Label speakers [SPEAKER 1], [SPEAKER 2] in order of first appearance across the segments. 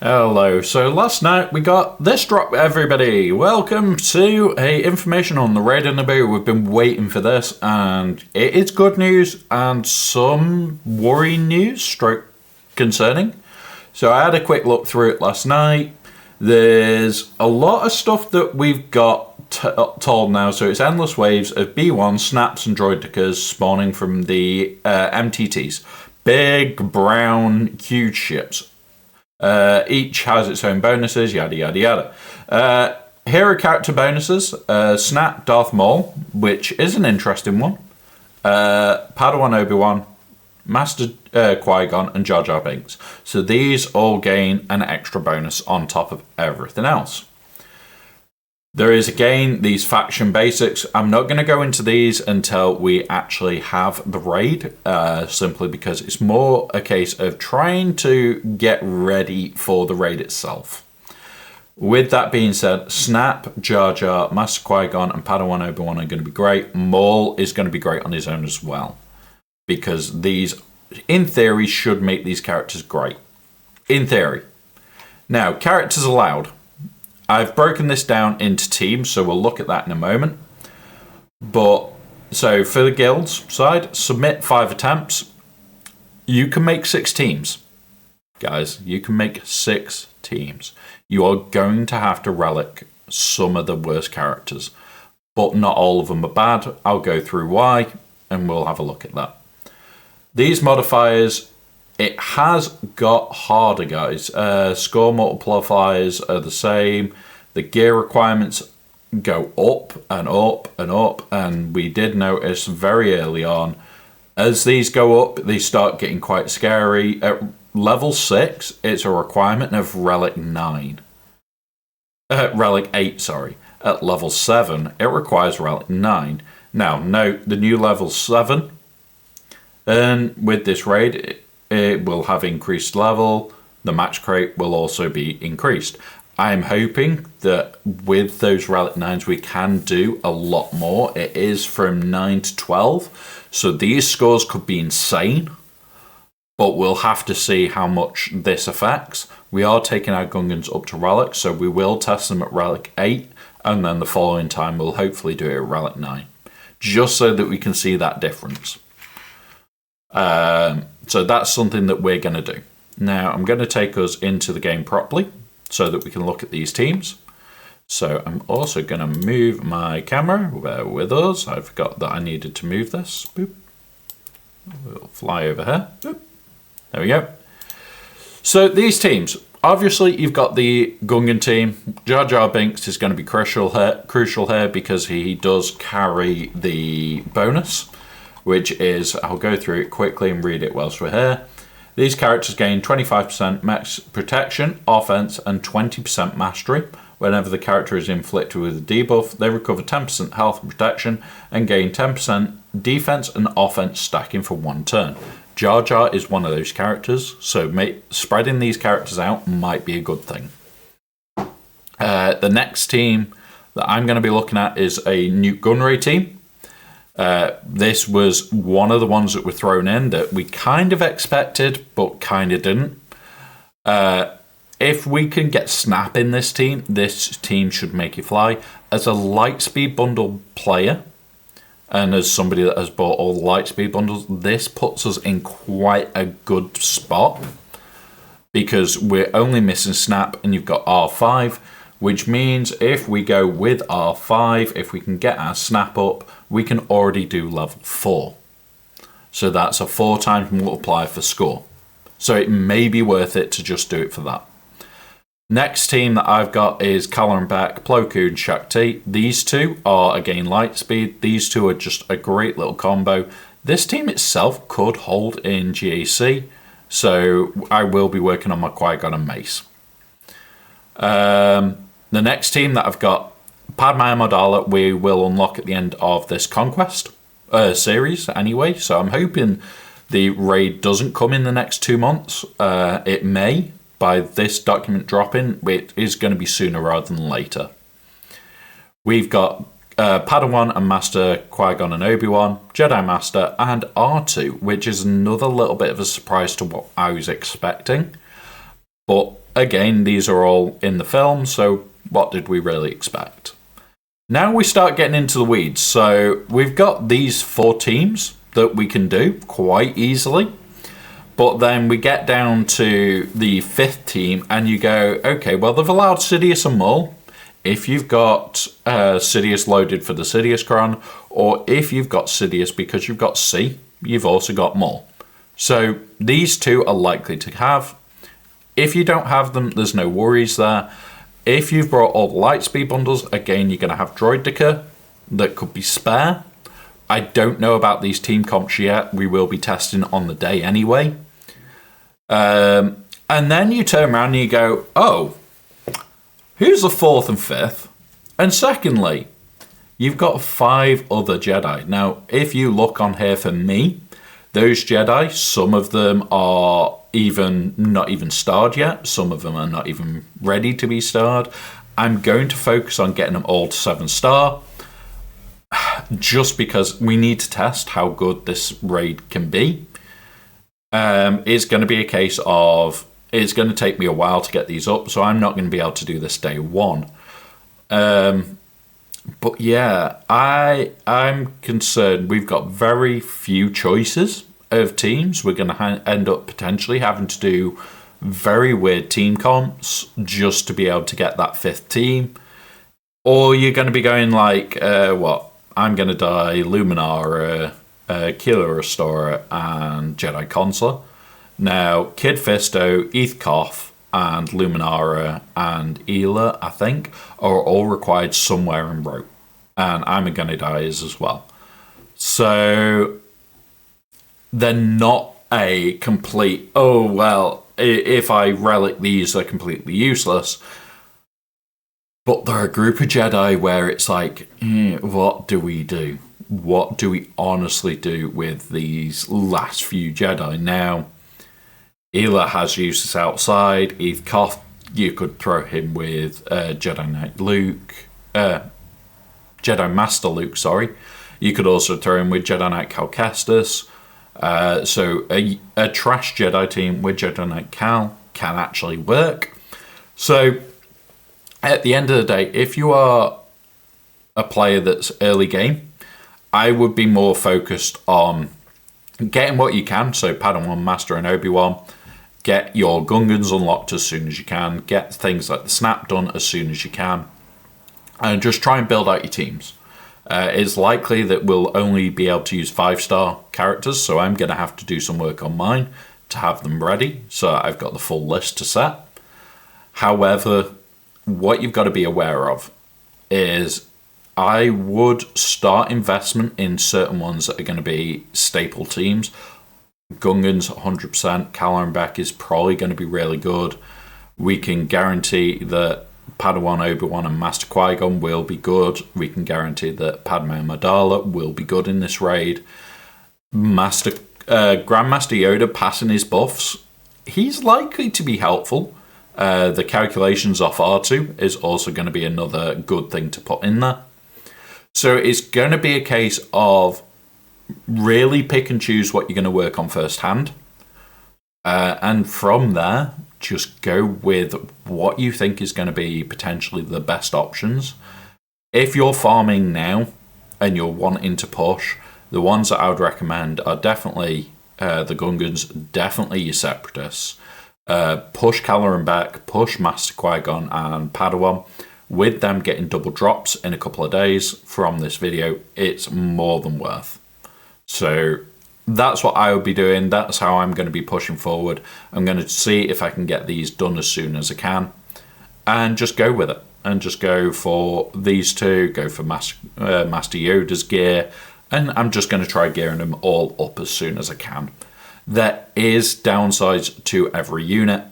[SPEAKER 1] Hello. So last night we got this drop, everybody. Welcome to information on the Raid in Naboo. We've been waiting for this, and it is good news and some worrying news, stroke concerning. So I had a quick look through it last night. There's a lot of stuff that we've got told now. So it's endless waves of B1 snaps and droidicas spawning from the MTTs. Big, brown, huge ships. Each has its own bonuses, yada yada yada. Hero character bonuses, Snap Darth Maul, which is an interesting one. Padawan Obi-Wan, Master Qui-Gon, and Jar Jar Binks. So these all gain an extra bonus on top of everything else. There is again these faction basics. I'm not going to go into these until we actually have the raid, simply because it's more a case of trying to get ready for the raid itself. With that being said, Snap, Jar Jar, Master Qui-Gon, and Padawan Obi-Wan are going to be great. Maul is going to be great on his own as well, because these, in theory, should make these characters great. In theory. Now, characters allowed. I've broken this down into teams, so we'll look at that in a moment. But, so for the guilds side, submit 5 attempts. You can make 6 teams. Guys, you can make 6 teams. You are going to have to relic some of the worst characters. But not all of them are bad. I'll go through why, and we'll have a look at that. These modifiers, it has got harder, guys. Score multipliers are the same. The gear requirements go up and up and up. And we did notice very early on, as these go up, they start getting quite scary. At level 6, it's a requirement of Relic 9. Relic 8, sorry. At level 7, it requires Relic 9. Now, note the new level 7. And with this raid, it will have increased level. The match crate will also be increased. I'm hoping that with those Relic 9s we can do a lot more. It is from 9 to 12. So these scores could be insane. But we'll have to see how much this affects. We are taking our Gungans up to Relic. So we will test them at Relic 8. And then the following time we'll hopefully do it at Relic 9. Just so that we can see that difference. So that's something that we're going to do. Now, I'm going to take us into the game properly so that we can look at these teams. So I'm also going to move my camera. Bear with us. I forgot that I needed to move this. Boop. We'll fly over here. Boop. There we go. So these teams. Obviously, you've got the Gungan team. Jar Jar Binks is going to be crucial here because he does carry the bonus, which is, I'll go through it quickly and read it whilst we're here. These characters gain 25% max protection, offense, and 20% mastery. Whenever the character is inflicted with a debuff, they recover 10% health and protection and gain 10% defense and offense stacking for 1 turn. Jar Jar is one of those characters, so spreading these characters out might be a good thing. The next team that I'm going to be looking at is a Nute Gunray team. This was one of the ones that were thrown in that we kind of expected, but kind of didn't. If we can get Snap in this team should make you fly. As a Lightspeed bundle player, and as somebody that has bought all the Lightspeed bundles, this puts us in quite a good spot. Because we're only missing Snap, and you've got R5, which means if we go with R5, if we can get our Snap up, we can already do level 4. So that's a 4 times multiplier for score. So it may be worth it to just do it for that. Next team that I've got is Caloran Beck, Plo Koon, and Shakti. These two are again Lightspeed. These two are just a great little combo. This team itself could hold in GAC. So I will be working on my Qui-Gon and Mace. The next team that I've got, Padme Amidala, we will unlock at the end of this Conquest series anyway. So I'm hoping the raid doesn't come in the next 2 months. It may, by this document dropping. It is going to be sooner rather than later. We've got Padawan and Master Qui-Gon and Obi-Wan, Jedi Master, and R2, which is another little bit of a surprise to what I was expecting. But again, these are all in the film, so what did we really expect? Now we start getting into the weeds. So we've got these 4 teams that we can do quite easily. But then we get down to the 5th team and you go, okay, well, they've allowed Sidious and Maul. If you've got Sidious loaded for the Sidious Cron, or if you've got Sidious because you've got C, you've also got Maul. So these 2 are likely to have. If you don't have them, there's no worries there. If you've brought all the Lightspeed bundles, again, you're going to have Droideka that could be spare. I don't know about these team comps yet. We will be testing on the day anyway. And then you turn around and you go, oh, who's the 4th and 5th? And secondly, you've got 5 other Jedi. Now, if you look on here for me, those Jedi, some of them are not even starred yet. Some of them are not even ready to be starred. I'm going to focus on getting them all to 7-star. Just because we need to test how good this raid can be. It's going to be a case of it's going to take me a while to get these up, so I'm not going to be able to do this day 1. But yeah, I'm concerned we've got very few choices of teams. We're going to end up potentially having to do very weird team comps just to be able to get that 5th team. Or you're going to be going like, I'm going to die Luminara, Keeler Restorer, and Jedi Consular. Now, Kid Fisto, Eth Koth, and Luminara and Ela, I think, are all required somewhere in Rote. And I'm going to die as well. So they're not a complete, oh, well, if I relic these, they're completely useless. But they're a group of Jedi where it's like, what do we do? What do we honestly do with these last few Jedi? Now, Ela has uses outside. Eth Koth, you could throw him with Jedi Knight Luke. Jedi Master Luke, sorry. You could also throw him with Jedi Knight Cal Kestis. So a trash Jedi team with Jedi Knight Cal can actually work. So at the end of the day, if you are a player that's early game, I would be more focused on getting what you can. So Padawan, Master, and Obi-Wan. Get your Gungans unlocked as soon as you can. Get things like the Snap done as soon as you can. And just try and build out your teams. It's likely that we'll only be able to use 5-star characters, so I'm going to have to do some work on mine to have them ready, so I've got the full list to set. However, what you've got to be aware of is I would start investment in certain ones that are going to be staple teams. Gungans 100%, Caloran Beck is probably going to be really good. We can guarantee that Padawan, Obi-Wan and Master Qui-Gon will be good. We can guarantee that Padme Amidala will be good in this raid. Grandmaster Yoda passing his buffs, he's likely to be helpful. The calculations off R2 is also going to be another good thing to put in there. So it's going to be a case of really pick and choose what you're going to work on firsthand. And from there, just go with what you think is going to be potentially the best options. If you're farming now and you're wanting to push, the ones that I would recommend are definitely the Gungans, definitely your Separatists. Push Caloran Beck, push Master Qui-Gon and Padawan. With them getting double drops in a couple of days from this video, it's more than worth. So that's what I would be doing. That's how I'm going to be pushing forward. I'm going to see if I can get these done as soon as I can. And just go with it. And just go for these two. Go for Master Yoda's gear. And I'm just going to try gearing them all up as soon as I can. There is downsides to every unit.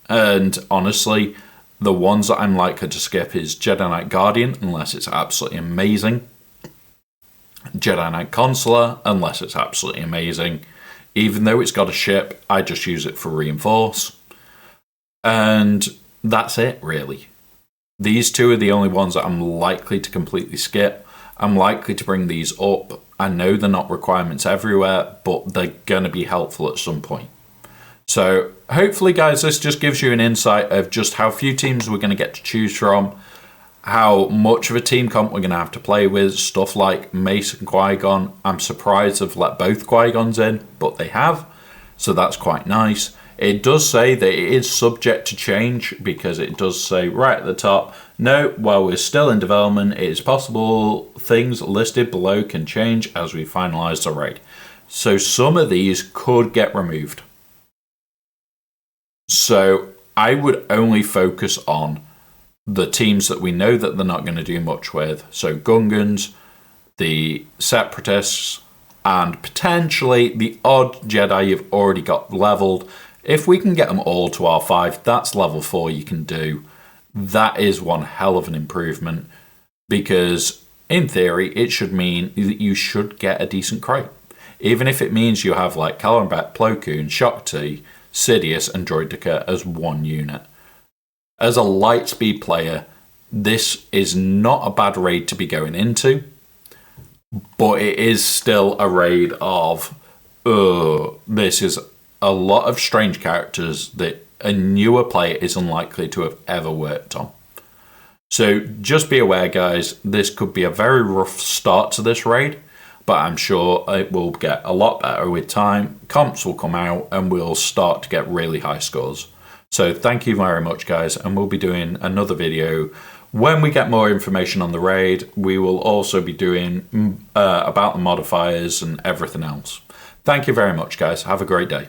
[SPEAKER 1] And honestly, the ones that I'm likely to skip is Jedi Knight Guardian, unless it's absolutely amazing. Jedi Knight Consular, unless it's absolutely amazing. Even though it's got a ship, I just use it for reinforce. And that's it, really. These two are the only ones that I'm likely to completely skip. I'm likely to bring these up. I know they're not requirements everywhere, but they're going to be helpful at some point. So hopefully, guys, this just gives you an insight of just how few teams we're going to get to choose from, how much of a team comp we're going to have to play with, stuff like Mace and Qui-Gon. I'm surprised they've let both Qui-Gons in, but they have, so that's quite nice. It does say that it is subject to change, because it does say right at the top, no, while we're still in development, it is possible things listed below can change as we finalise the raid. So some of these could get removed. So I would only focus on the teams that we know that they're not going to do much with. So Gungans, the Separatists, and potentially the odd Jedi you've already got leveled. If we can get them all to R5, that's level 4 you can do. That is one hell of an improvement, because in theory it should mean that you should get a decent crate. Even if it means you have like Caloran, Plo Koon, Shakti, Sidious and Droideka as one unit. As a lightspeed player, this is not a bad raid to be going into, but it is still a raid of, this is a lot of strange characters that a newer player is unlikely to have ever worked on. So just be aware, guys, this could be a very rough start to this raid, but I'm sure it will get a lot better with time. Comps will come out and we'll start to get really high scores. So thank you very much, guys, and we'll be doing another video when we get more information on the raid. We will also be doing about the modifiers and everything else. Thank you very much, guys. Have a great day.